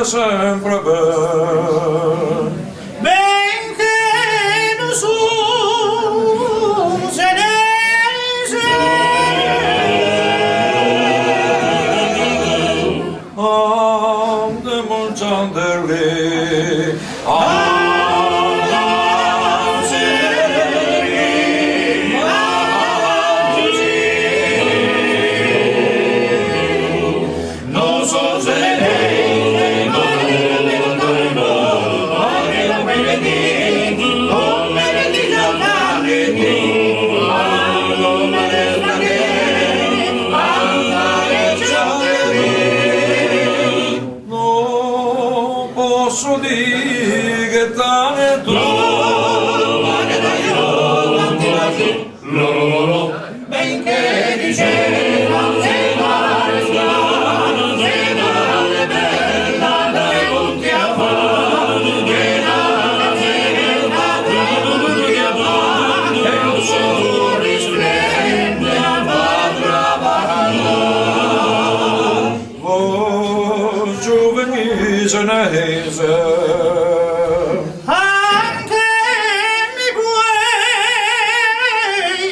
sempre bene. Benché non su senese, andiamo giandelli, non so se posso dire che tane tu benché diceva se mare strano se mare bella dai punti a fare che nace la tutti a fare e un solo risplende a far oh giovani senese anche mi guai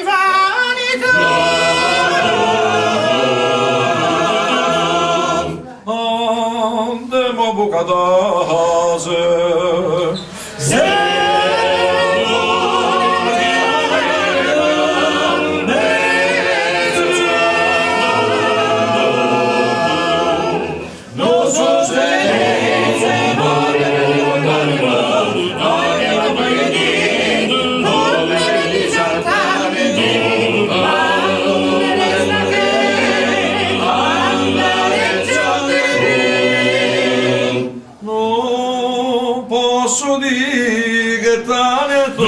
vanità andiamo a Bucatase se non so se non posso dire che tane tu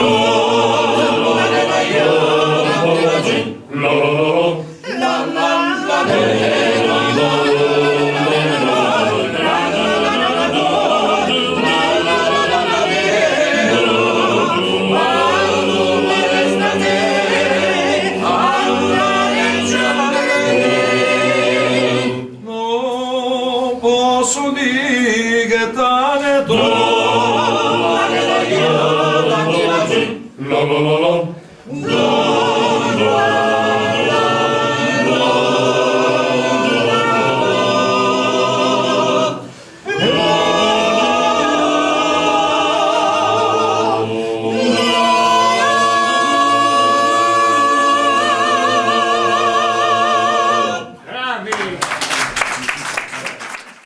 non posso dire che tane tu la la la la